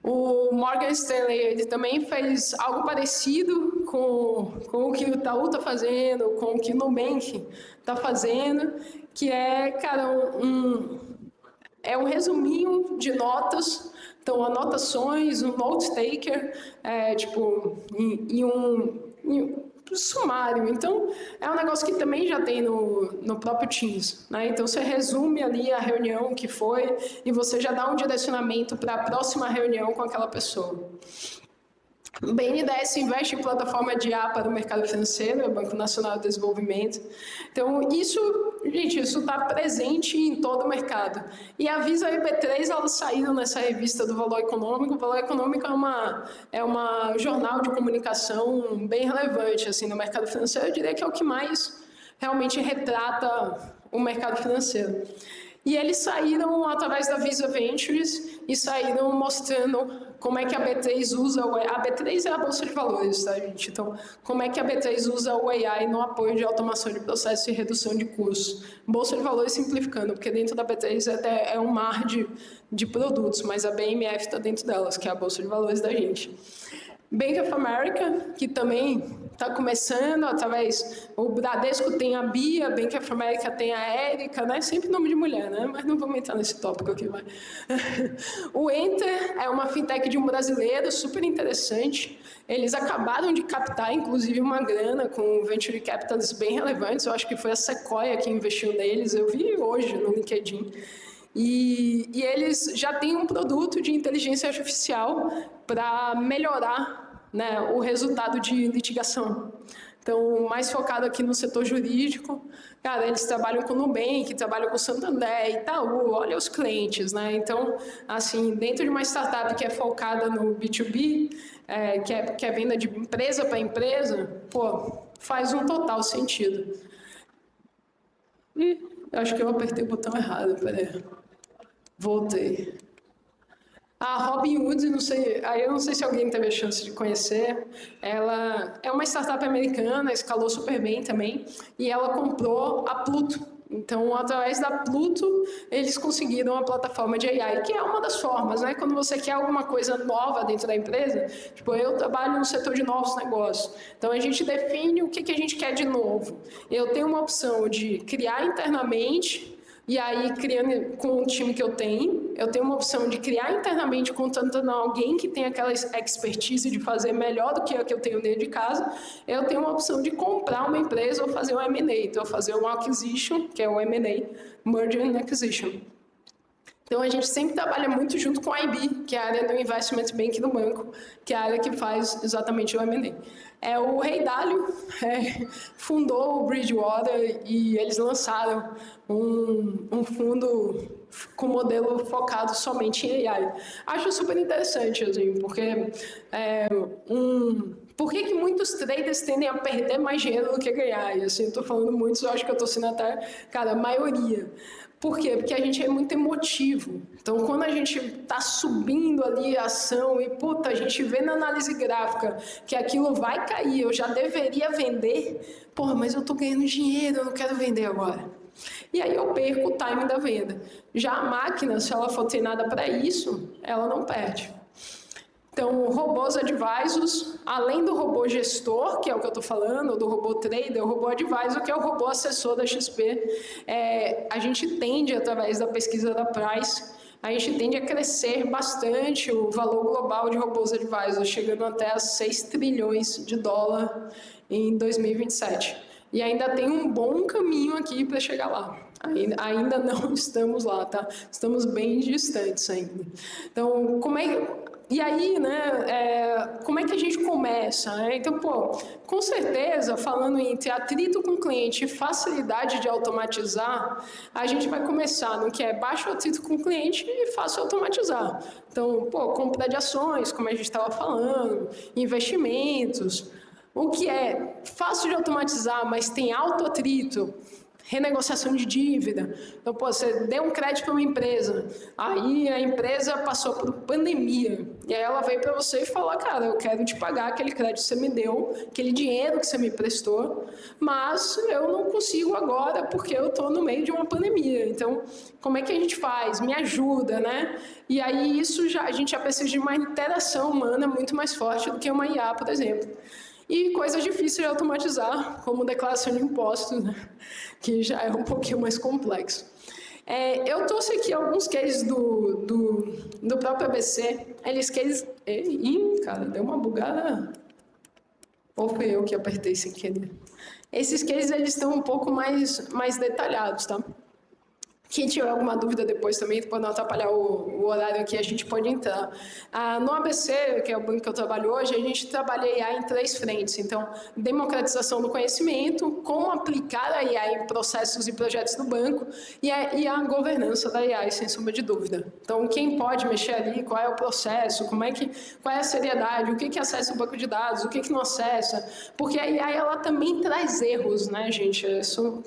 O Morgan Stanley ele também fez algo parecido com o que o Itaú está fazendo, com o que o Nubank está fazendo, que é, cara, um resuminho de notas. Então, anotações, um note taker, e um sumário. Então, é um negócio que também já tem no próprio Teams, né? Então, você resume ali a reunião que foi e você já dá um direcionamento para a próxima reunião com aquela pessoa. O BNDES investe em plataforma de IA para o mercado financeiro, é o Banco Nacional de Desenvolvimento. Então, isso está presente em todo o mercado. E a Visa e a B3, elas saíram nessa revista do Valor Econômico. O Valor Econômico é uma jornal de comunicação bem relevante assim, no mercado financeiro. Eu diria que é o que mais realmente retrata o mercado financeiro. E eles saíram através da Visa Ventures e saíram mostrando como é que a B3 usa o AI. A B3 é a Bolsa de Valores, tá, gente? Então, como é que a B3 usa o AI no apoio de automação de processos e redução de custos. Bolsa de Valores simplificando, porque dentro da B3 é um mar de produtos, mas a BMF está dentro delas, que é a Bolsa de Valores da gente. Bank of America, que também está começando através... O Bradesco tem a Bia, Bank of America tem a Érica, né? Sempre nome de mulher, né? Mas não vamos entrar nesse tópico aqui, vai. O Enter é uma fintech de um brasileiro, super interessante. Eles acabaram de captar, inclusive, uma grana com venture capitals bem relevantes. Eu acho que foi a Sequoia que investiu neles. Eu vi hoje no LinkedIn. e eles já têm um produto de inteligência artificial para melhorar, né, o resultado de litigação. Então, mais focado aqui no setor jurídico, cara, eles trabalham com o Nubank, trabalham com o Santander, Itaú, olha os clientes, né? Então, assim, dentro de uma startup que é focada no B2B, que é venda de empresa para empresa, pô, faz um total sentido. Ih, acho que eu apertei o botão errado, peraí. Voltei. A Robinhood, não sei, aí eu não sei se alguém teve a chance de conhecer. Ela é uma startup americana, escalou super bem também, e ela comprou a Pluto. Então, através da Pluto, eles conseguiram uma plataforma de AI, que é uma das formas, né? Quando você quer alguma coisa nova dentro da empresa, tipo, eu trabalho no setor de novos negócios. Então, a gente define o que a gente quer de novo. Eu tenho uma opção de criar internamente. E aí, criando com o time que eu tenho uma opção de criar internamente, contratando alguém que tem aquela expertise de fazer melhor do que a que eu tenho dentro de casa. Eu tenho uma opção de comprar uma empresa ou fazer um M&A, então fazer um acquisition, que é o M&A, Merger and Acquisition. Então, a gente sempre trabalha muito junto com a IB, que é a área do Investment Bank do banco, que é a área que faz exatamente o M&A. O Rei Dalio fundou o Bridgewater e eles lançaram um fundo com modelo focado somente em AI. Acho super interessante, assim, porque por que muitos traders tendem a perder mais dinheiro do que ganhar? E assim, estou falando muitos, eu acho que eu estou sendo até, cara, a maioria. Por quê? Porque a gente é muito emotivo. Então, quando a gente está subindo ali a ação e, puta, a gente vê na análise gráfica que aquilo vai cair, eu já deveria vender, porra, mas eu estou ganhando dinheiro, eu não quero vender agora. E aí eu perco o time da venda. Já a máquina, se ela for treinada para isso, ela não perde. Então, robôs advisors, além do robô gestor, que é o que eu estou falando, do robô trader, o robô advisor, que é o robô assessor da XP, a gente tende, através da pesquisa da Price, a gente tende a crescer bastante o valor global de robôs advisors, chegando até a 6 trilhões de dólar em 2027. E ainda tem um bom caminho aqui para chegar lá. Ainda não estamos lá, tá? Estamos bem distantes ainda. Então, e aí, né, como é que a gente começa? Né? Então, com certeza, falando entre atrito com o cliente e facilidade de automatizar, a gente vai começar no que é baixo atrito com o cliente e fácil automatizar. Então, compra de ações, como a gente estava falando, investimentos. O que é fácil de automatizar, mas tem alto atrito, renegociação de dívida. Então, você deu um crédito para uma empresa, aí a empresa passou por pandemia, e aí ela veio para você e falou, cara, eu quero te pagar aquele crédito que você me deu, aquele dinheiro que você me prestou, mas eu não consigo agora porque eu estou no meio de uma pandemia. Então, como é que a gente faz? Me ajuda, né? E aí a gente já precisa de uma interação humana muito mais forte do que uma IA, por exemplo. E coisas difíceis de automatizar, como declaração de impostos, né? Que já é um pouquinho mais complexo. Eu trouxe aqui alguns cases do próprio ABC. Cara, deu uma bugada. Ou foi eu que apertei sem querer? Esses cases, eles estão um pouco mais detalhados, tá? Quem tiver alguma dúvida depois também, para não atrapalhar o horário aqui, a gente pode entrar. No ABC, que é o banco que eu trabalho hoje, a gente trabalha AI em 3 frentes. Então, democratização do conhecimento, como aplicar a AI em processos e projetos do banco e a governança da AI, sem sombra de dúvida. Então, quem pode mexer ali, qual é o processo, qual é a seriedade, o que acessa o banco de dados, o que não acessa. Porque a AI, ela também traz erros, né, gente? Isso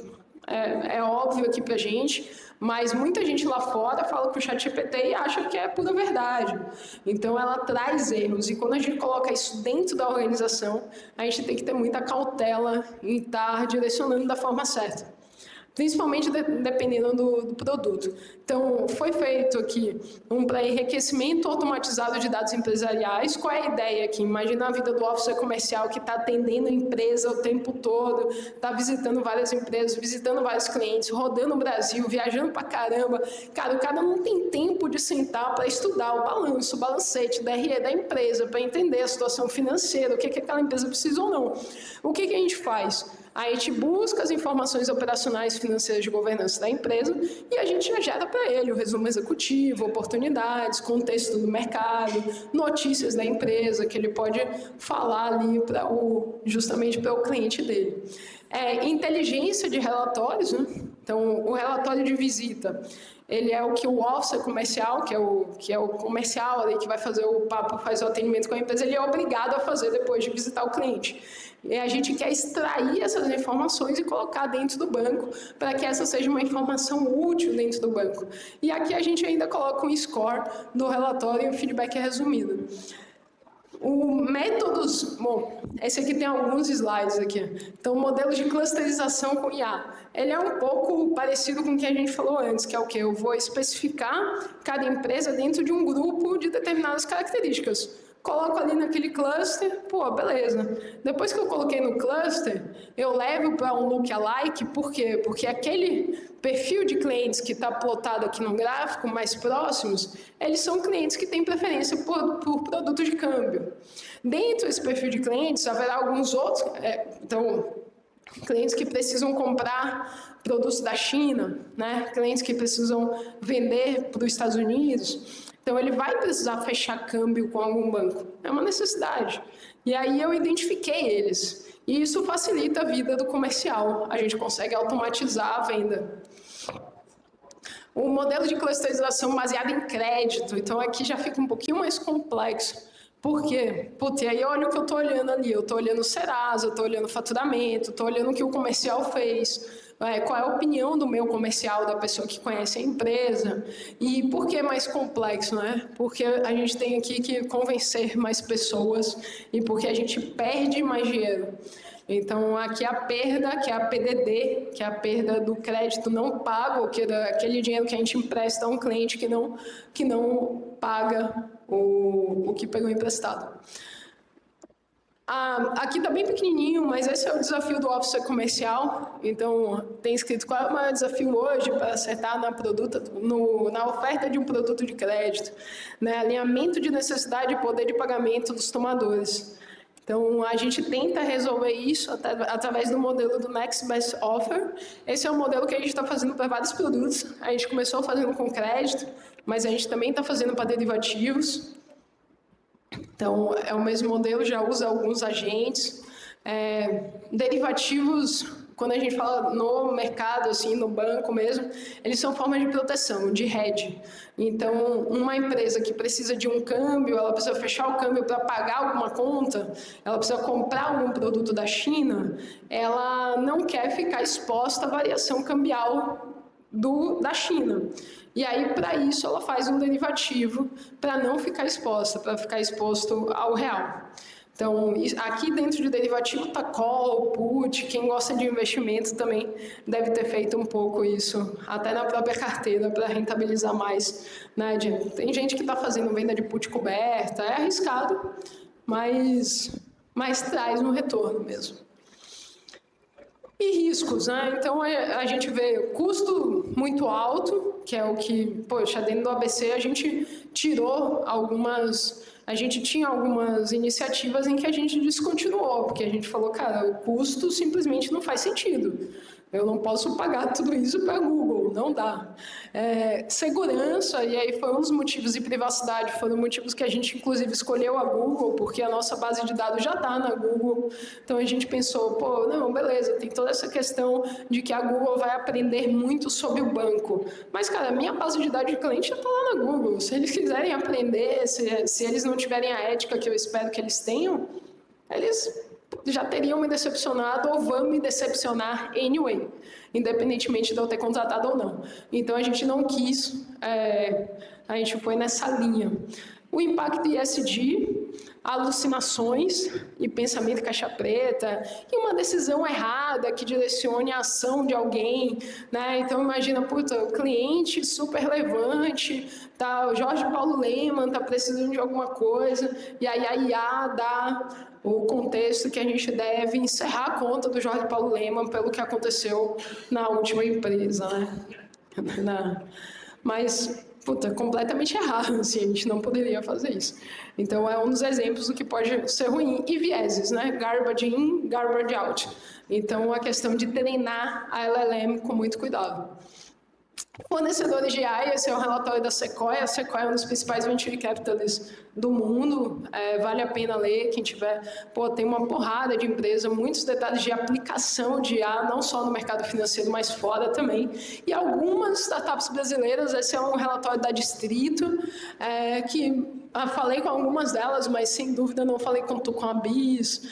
é óbvio aqui pra gente, mas muita gente lá fora fala que o ChatGPT e acha que é pura verdade. Então, ela traz erros. E quando a gente coloca isso dentro da organização, a gente tem que ter muita cautela em estar direcionando da forma certa. Principalmente dependendo do produto. Então, foi feito aqui um pré-enriquecimento automatizado de dados empresariais. Qual é a ideia aqui? Imagina a vida do officer comercial que está atendendo a empresa o tempo todo, está visitando várias empresas, visitando vários clientes, rodando o Brasil, viajando pra caramba. Cara, o cara não tem tempo de sentar para estudar o balanço, o balancete, DRE da empresa, para entender a situação financeira, o que aquela empresa precisa ou não. O que a gente faz? A gente busca as informações operacionais e financeiras de governança da empresa e a gente já gera para ele o resumo executivo, oportunidades, contexto do mercado, notícias da empresa que ele pode falar ali justamente para o cliente dele. Inteligência de relatórios, né? Então, o relatório de visita, ele é o que o officer comercial, que é o comercial ali que vai fazer o papo, faz o atendimento com a empresa, ele é obrigado a fazer depois de visitar o cliente. E a gente quer extrair essas informações e colocar dentro do banco para que essa seja uma informação útil dentro do banco. E aqui a gente ainda coloca um score do relatório e o feedback é resumido. Bom, esse aqui tem alguns slides aqui. Então, modelos de clusterização com IA. Ele é um pouco parecido com o que a gente falou antes, que é o quê? Eu vou especificar cada empresa dentro de um grupo de determinadas características. Coloco ali naquele cluster, pô, beleza. Depois que eu coloquei no cluster, eu levo para um lookalike, por quê? Porque aquele perfil de clientes que está plotado aqui no gráfico, mais próximos, eles são clientes que têm preferência por produtos de câmbio. Dentro desse perfil de clientes, haverá alguns outros, clientes que precisam comprar produtos da China, né? Clientes que precisam vender para os Estados Unidos. Então, ele vai precisar fechar câmbio com algum banco. É uma necessidade. E aí eu identifiquei eles. E isso facilita a vida do comercial. A gente consegue automatizar a venda. O modelo de clusterização baseado em crédito. Então, aqui já fica um pouquinho mais complexo. Por quê? Porque aí olha o que eu estou olhando ali. Eu estou olhando o Serasa, eu estou olhando o faturamento, estou olhando o que o comercial fez. Qual é a opinião do meu comercial, da pessoa que conhece a empresa. E por que mais complexo, né? Porque a gente tem aqui que convencer mais pessoas e porque a gente perde mais dinheiro. Então, aqui a perda, que é a PDD, que é a perda do crédito não pago, que é aquele dinheiro que a gente empresta a um cliente que não paga o que pegou emprestado. Aqui está bem pequenininho, mas esse é o desafio do officer comercial. Então, tem escrito qual é o maior desafio hoje para acertar na oferta de um produto de crédito. Né? Alinhamento de necessidade e poder de pagamento dos tomadores. Então, a gente tenta resolver isso através do modelo do Next Best Offer. Esse é um modelo que a gente está fazendo para vários produtos. A gente começou fazendo com crédito, mas a gente também está fazendo para derivativos. Então, é o mesmo modelo, já usa alguns agentes. Derivativos, quando a gente fala no mercado, assim, no banco mesmo, eles são formas de proteção, de hedge. Então, uma empresa que precisa de um câmbio, ela precisa fechar o câmbio para pagar alguma conta, ela precisa comprar algum produto da China, ela não quer ficar exposta à variação cambial da China. E aí, para isso, ela faz um derivativo para não ficar exposta, para ficar exposto ao real. Então, aqui dentro de derivativo está call, put, quem gosta de investimento também deve ter feito um pouco isso, até na própria carteira, para rentabilizar mais. Né? Tem gente que está fazendo venda de put coberta, é arriscado, mas traz um retorno mesmo. E riscos, né? Então, a gente vê custo muito alto, que é o que, poxa, dentro do ABC a gente tirou a gente tinha algumas iniciativas em que a gente descontinuou, porque a gente falou, cara, o custo simplesmente não faz sentido. Eu não posso pagar tudo isso para Google, não dá. Segurança, e aí foi um dos motivos, e privacidade, foram motivos que a gente, inclusive, escolheu a Google, porque a nossa base de dados já está na Google. Então, a gente pensou, não, beleza, tem toda essa questão de que a Google vai aprender muito sobre o banco. Mas, cara, a minha base de dados de cliente já está lá na Google. Se eles quiserem aprender, se eles não tiverem a ética que eu espero que eles tenham, eles já teriam me decepcionado ou vão me decepcionar anyway, independentemente de eu ter contratado ou não. Então, a gente não quis, a gente foi nessa linha. O impacto ESG, alucinações e pensamento caixa preta, e uma decisão errada que direcione a ação de alguém, né? Então, imagina, o cliente super relevante, o Jorge Paulo Lemann está precisando de alguma coisa, e aí a IA dá o contexto que a gente deve encerrar a conta do Jorge Paulo Lemann pelo que aconteceu na última empresa, né? Mas, puta, completamente errado, assim, a gente não poderia fazer isso. Então, é um dos exemplos do que pode ser ruim. E vieses, né? Garbage in, garbage out. Então, a questão de treinar a LLM com muito cuidado. Fornecedores de AI, esse é o relatório da Sequoia. A Sequoia é um dos principais venture capitalists do mundo. Vale a pena ler, quem tiver. Pô, tem uma porrada de empresa, muitos detalhes de aplicação de IA, não só no mercado financeiro, mas fora também. E algumas startups brasileiras, esse é um relatório da Distrito, que falei com algumas delas, mas sem dúvida não falei com a Bis,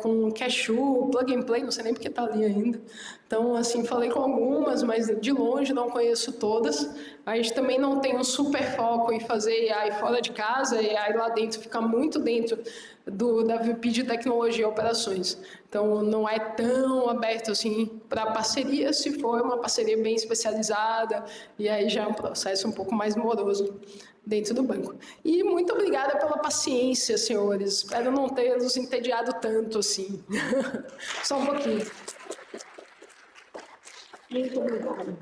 com Cashew, Plug and Play, não sei nem porque está ali ainda. Então, assim, falei com algumas, mas de longe não conheço todas. A gente também não tem um super foco em fazer AI fora de casa, e AI lá dentro fica muito dentro da VP de Tecnologia e Operações. Então, não é tão aberto assim para parceria, se for uma parceria bem especializada, e aí já é um processo um pouco mais moroso dentro do banco. E muito obrigada pela paciência, senhores. Espero não ter nos entediado tanto assim. Só um pouquinho. Muito obrigada.